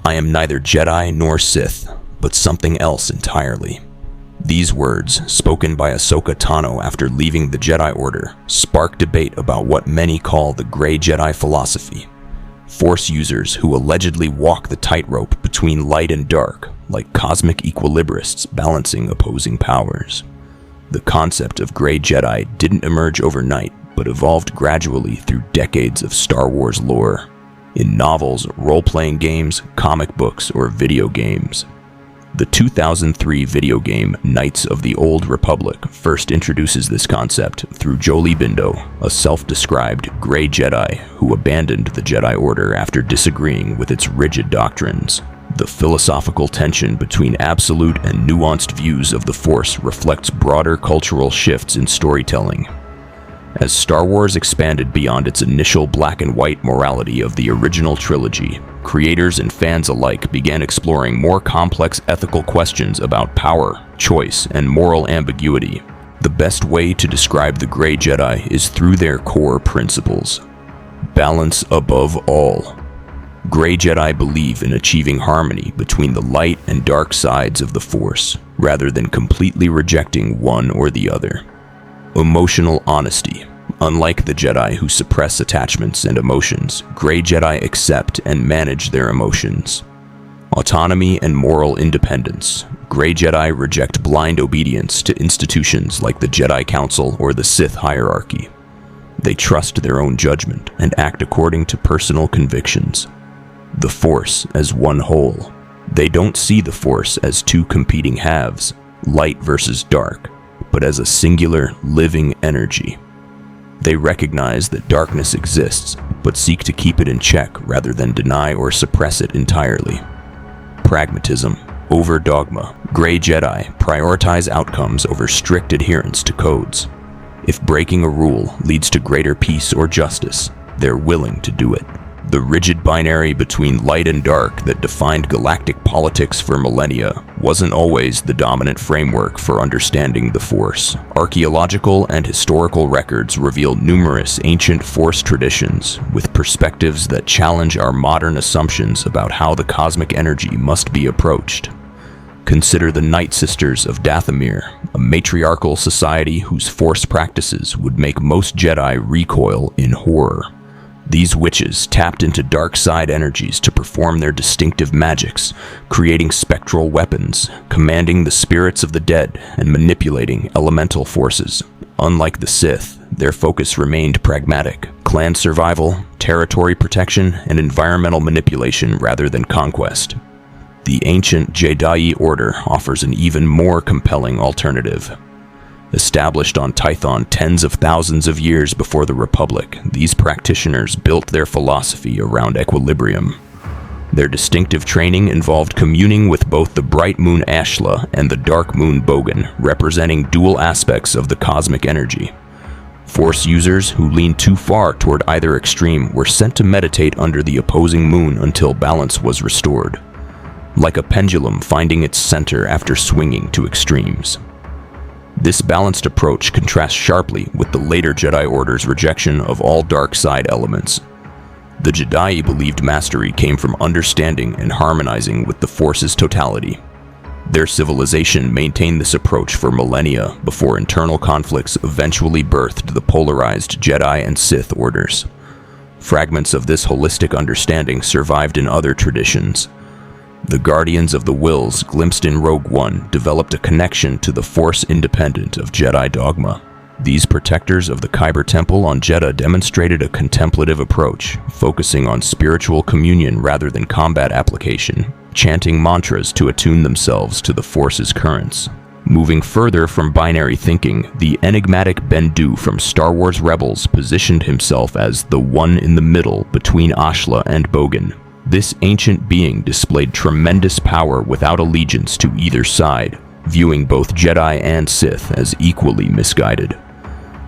I am neither Jedi nor Sith, but something else entirely. These words, spoken by Ahsoka Tano after leaving the Jedi Order, spark debate about what many call the Gray Jedi philosophy. Force users who allegedly walk the tightrope between light and dark, like cosmic equilibrists balancing opposing powers. The concept of Gray Jedi didn't emerge overnight, but evolved gradually through decades of Star Wars lore, in novels, role-playing games, comic books, or video games. The 2003 video game Knights of the Old Republic first introduces this concept through Jolee Bindo, a self-described Gray Jedi who abandoned the Jedi Order after disagreeing with its rigid doctrines. The philosophical tension between absolute and nuanced views of the Force reflects broader cultural shifts in storytelling. As Star Wars expanded beyond its initial black and white morality of the original trilogy, creators and fans alike began exploring more complex ethical questions about power, choice, and moral ambiguity. The best way to describe the Gray Jedi is through their core principles. Balance above all. Gray Jedi believe in achieving harmony between the light and dark sides of the Force, rather than completely rejecting one or the other. Emotional honesty. Unlike the Jedi who suppress attachments and emotions, Gray Jedi accept and manage their emotions. Autonomy and moral independence. Gray Jedi reject blind obedience to institutions like the Jedi Council or the Sith hierarchy. They trust their own judgment and act according to personal convictions. The Force as one whole. They don't see the Force as two competing halves, light versus dark, but as a singular, living energy. They recognize that darkness exists, but seek to keep it in check rather than deny or suppress it entirely. Pragmatism over dogma. Gray Jedi prioritize outcomes over strict adherence to codes. If breaking a rule leads to greater peace or justice, they're willing to do it. The rigid binary between light and dark that defined galactic politics for millennia wasn't always the dominant framework for understanding the Force. Archaeological and historical records reveal numerous ancient Force traditions with perspectives that challenge our modern assumptions about how the cosmic energy must be approached. Consider the Night Sisters of Dathomir, a matriarchal society whose Force practices would make most Jedi recoil in horror. These witches tapped into dark side energies to perform their distinctive magics, creating spectral weapons, commanding the spirits of the dead, and manipulating elemental forces. Unlike the Sith, their focus remained pragmatic: clan survival, territory protection, and environmental manipulation rather than conquest. The ancient Jedi Order offers an even more compelling alternative. Established on Tython tens of thousands of years before the Republic, these practitioners built their philosophy around equilibrium. Their distinctive training involved communing with both the bright moon Ashla and the dark moon Bogan, representing dual aspects of the cosmic energy. Force users who leaned too far toward either extreme were sent to meditate under the opposing moon until balance was restored, like a pendulum finding its center after swinging to extremes. This balanced approach contrasts sharply with the later Jedi Order's rejection of all dark side elements. The Jedi believed mastery came from understanding and harmonizing with the Force's totality. Their civilization maintained this approach for millennia before internal conflicts eventually birthed the polarized Jedi and Sith orders. Fragments of this holistic understanding survived in other traditions. The Guardians of the Wills, glimpsed in Rogue One, developed a connection to the Force independent of Jedi dogma. These protectors of the Kyber Temple on Jedha demonstrated a contemplative approach, focusing on spiritual communion rather than combat application, chanting mantras to attune themselves to the Force's currents. Moving further from binary thinking, the enigmatic Bendu from Star Wars Rebels positioned himself as the one in the middle between Ashla and Bogan. This ancient being displayed tremendous power without allegiance to either side, viewing both Jedi and Sith as equally misguided.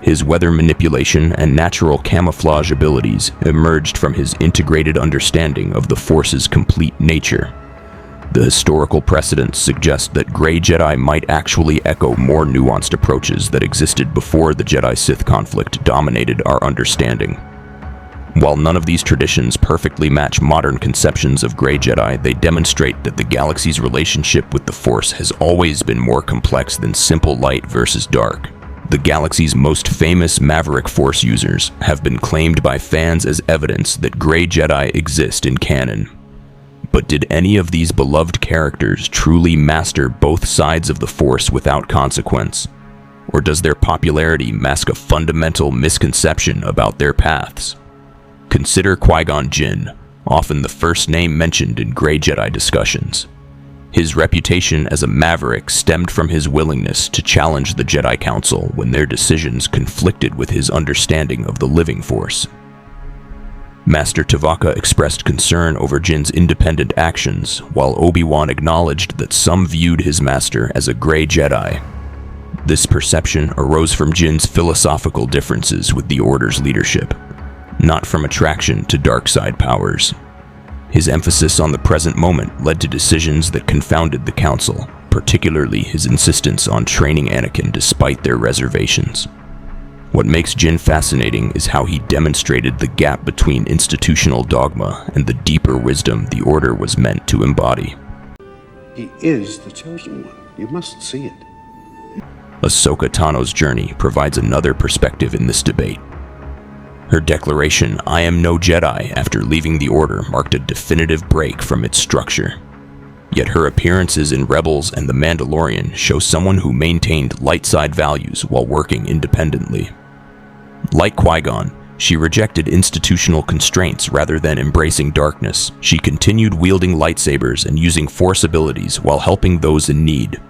His weather manipulation and natural camouflage abilities emerged from his integrated understanding of the Force's complete nature. The historical precedents suggest that Gray Jedi might actually echo more nuanced approaches that existed before the Jedi-Sith conflict dominated our understanding. While none of these traditions perfectly match modern conceptions of Gray Jedi, they demonstrate that the galaxy's relationship with the Force has always been more complex than simple light versus dark. The galaxy's most famous Maverick Force users have been claimed by fans as evidence that Gray Jedi exist in canon. But did any of these beloved characters truly master both sides of the Force without consequence? Or does their popularity mask a fundamental misconception about their paths? Consider Qui-Gon Jinn, often the first name mentioned in Gray Jedi discussions. His reputation as a maverick stemmed from his willingness to challenge the Jedi Council when their decisions conflicted with his understanding of the living Force. Master Tavaka expressed concern over Jinn's independent actions, while Obi-Wan acknowledged that some viewed his master as a Gray Jedi. This perception arose from Jinn's philosophical differences with the Order's leadership, not from attraction to dark side powers. His emphasis on the present moment led to decisions that confounded the Council, particularly his insistence on training Anakin despite their reservations. What makes Jinn fascinating is how he demonstrated the gap between institutional dogma and the deeper wisdom the Order was meant to embody. He is the chosen one. You must see it. Ahsoka Tano's journey provides another perspective in this debate. Her declaration, "I am no Jedi," after leaving the Order marked a definitive break from its structure. Yet her appearances in Rebels and The Mandalorian show someone who maintained light side values while working independently. Like Qui-Gon, she rejected institutional constraints rather than embracing darkness. She continued wielding lightsabers and using Force abilities while helping those in need,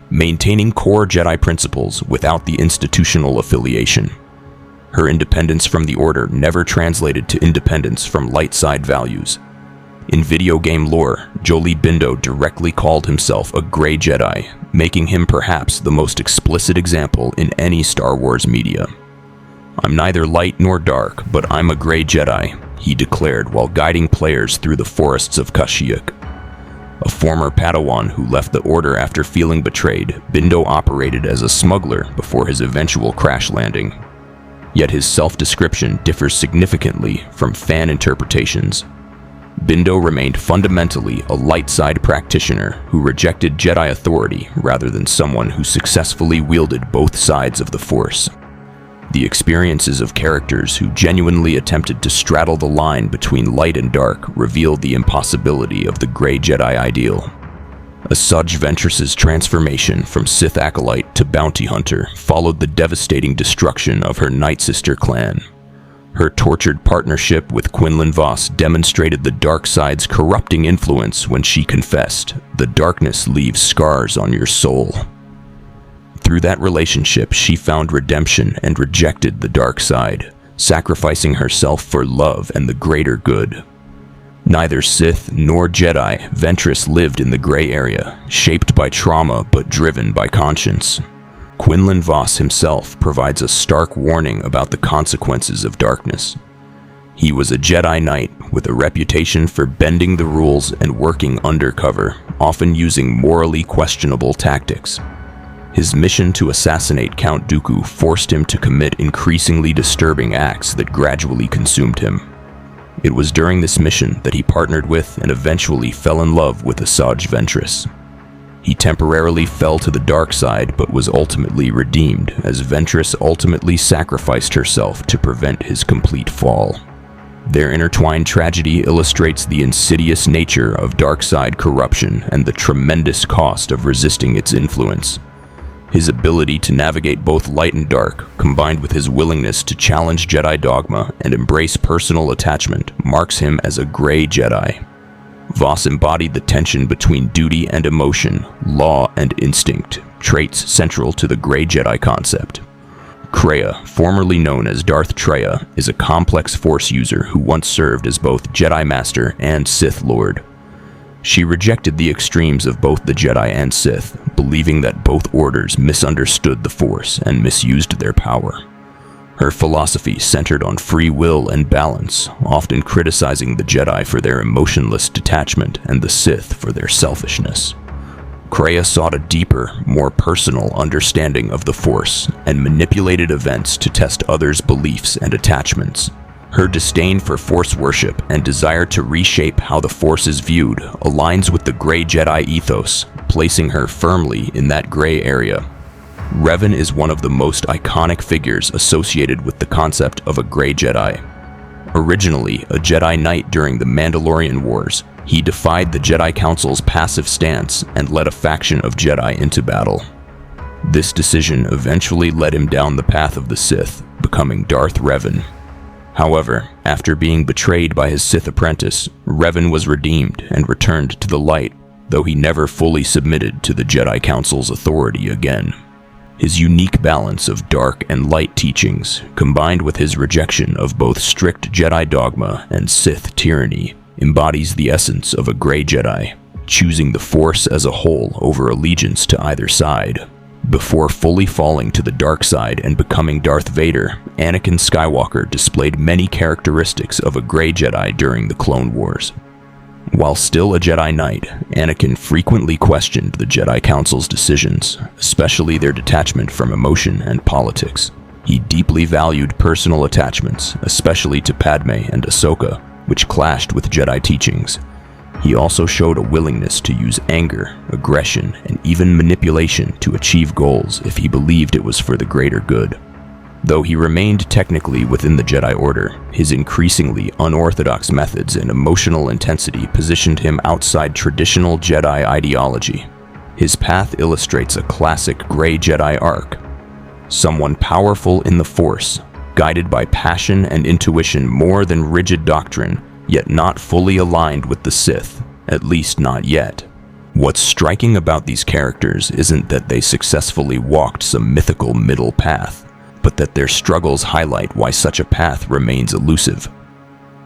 maintaining core Jedi principles without the institutional affiliation. Her independence from the Order never translated to independence from light side values. In video game lore, Jolee Bindo directly called himself a Gray Jedi, making him perhaps the most explicit example in any Star Wars media. "I'm neither light nor dark, but I'm a Gray Jedi," he declared while guiding players through the forests of Kashyyyk. A former Padawan who left the Order after feeling betrayed, Bindo operated as a smuggler before his eventual crash landing. Yet his self-description differs significantly from fan interpretations. Bindo remained fundamentally a light side practitioner who rejected Jedi authority rather than someone who successfully wielded both sides of the Force. The experiences of characters who genuinely attempted to straddle the line between light and dark reveal the impossibility of the Gray Jedi ideal. Asajj Ventress's transformation from Sith acolyte to bounty hunter followed the devastating destruction of her Night Sister clan. Her tortured partnership with Quinlan Vos demonstrated the dark side's corrupting influence when she confessed, "The darkness leaves scars on your soul." Through that relationship, she found redemption and rejected the dark side, sacrificing herself for love and the greater good. Neither Sith nor Jedi, Ventress lived in the gray area, shaped by trauma but driven by conscience. Quinlan Vos himself provides a stark warning about the consequences of darkness. He was a Jedi Knight with a reputation for bending the rules and working undercover, often using morally questionable tactics. His mission to assassinate Count Dooku forced him to commit increasingly disturbing acts that gradually consumed him. It was during this mission that he partnered with and eventually fell in love with Asajj Ventress. He temporarily fell to the dark side but was ultimately redeemed as Ventress ultimately sacrificed herself to prevent his complete fall. Their intertwined tragedy illustrates the insidious nature of dark side corruption and the tremendous cost of resisting its influence. His ability to navigate both light and dark, combined with his willingness to challenge Jedi dogma and embrace personal attachment, marks him as a Gray Jedi. Vos embodied the tension between duty and emotion, law and instinct, traits central to the Gray Jedi concept. Kreia, formerly known as Darth Traya, is a complex Force user who once served as both Jedi Master and Sith Lord. She rejected the extremes of both the Jedi and Sith, believing that both orders misunderstood the Force and misused their power. Her philosophy centered on free will and balance, often criticizing the Jedi for their emotionless detachment and the Sith for their selfishness. Kreia sought a deeper, more personal understanding of the Force and manipulated events to test others' beliefs and attachments. Her disdain for Force worship and desire to reshape how the Force is viewed aligns with the Gray Jedi ethos, placing her firmly in that gray area. Revan is one of the most iconic figures associated with the concept of a Gray Jedi. Originally a Jedi Knight during the Mandalorian Wars, he defied the Jedi Council's passive stance and led a faction of Jedi into battle. This decision eventually led him down the path of the Sith, becoming Darth Revan. However, after being betrayed by his Sith apprentice, Revan was redeemed and returned to the light, though he never fully submitted to the Jedi Council's authority again. His unique balance of dark and light teachings, combined with his rejection of both strict Jedi dogma and Sith tyranny, embodies the essence of a Gray Jedi, choosing the Force as a whole over allegiance to either side. Before fully falling to the dark side and becoming Darth Vader, Anakin Skywalker displayed many characteristics of a Gray Jedi during the Clone Wars. While still a Jedi Knight, Anakin frequently questioned the Jedi Council's decisions, especially their detachment from emotion and politics. He deeply valued personal attachments, especially to Padme and Ahsoka, which clashed with Jedi teachings. He also showed a willingness to use anger, aggression, and even manipulation to achieve goals if he believed it was for the greater good. Though he remained technically within the Jedi Order, his increasingly unorthodox methods and emotional intensity positioned him outside traditional Jedi ideology. His path illustrates a classic Gray Jedi arc. Someone powerful in the Force, guided by passion and intuition more than rigid doctrine, yet not fully aligned with the Sith, at least not yet. What's striking about these characters isn't that they successfully walked some mythical middle path, but that their struggles highlight why such a path remains elusive.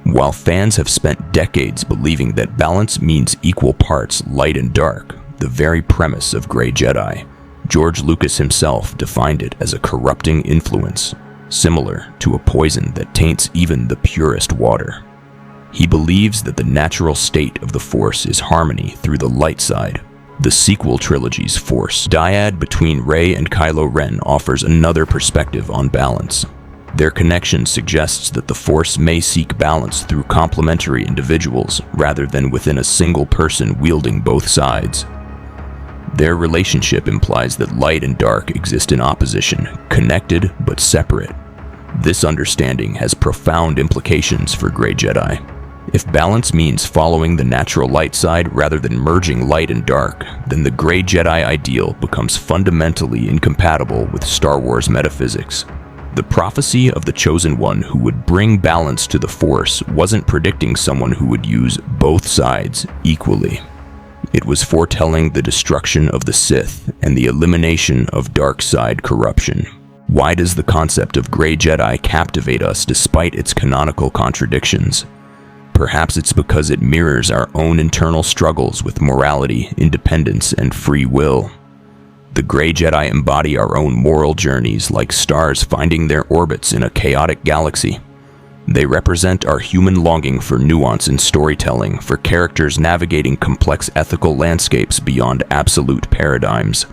While fans have spent decades believing that balance means equal parts light and dark, the very premise of Gray Jedi, George Lucas himself defined it as a corrupting influence, similar to a poison that taints even the purest water. He believes that the natural state of the Force is harmony through the light side. The sequel trilogy's Force dyad between Rey and Kylo Ren offers another perspective on balance. Their connection suggests that the Force may seek balance through complementary individuals rather than within a single person wielding both sides. Their relationship implies that light and dark exist in opposition, connected but separate. This understanding has profound implications for Gray Jedi. If balance means following the natural light side rather than merging light and dark, then the Gray Jedi ideal becomes fundamentally incompatible with Star Wars metaphysics. The prophecy of the Chosen One who would bring balance to the Force wasn't predicting someone who would use both sides equally. It was foretelling the destruction of the Sith and the elimination of dark side corruption. Why does the concept of Gray Jedi captivate us despite its canonical contradictions? Perhaps it's because it mirrors our own internal struggles with morality, independence, and free will. The Gray Jedi embody our own moral journeys like stars finding their orbits in a chaotic galaxy. They represent our human longing for nuance in storytelling, for characters navigating complex ethical landscapes beyond absolute paradigms.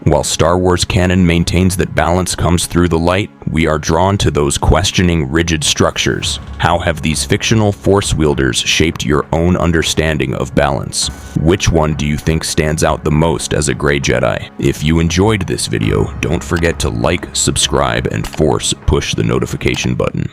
While Star Wars canon maintains that balance comes through the light, we are drawn to those questioning rigid structures. How have these fictional Force wielders shaped your own understanding of balance? Which one do you think stands out the most as a Gray Jedi? If you enjoyed this video, don't forget to like, subscribe, and Force push the notification button.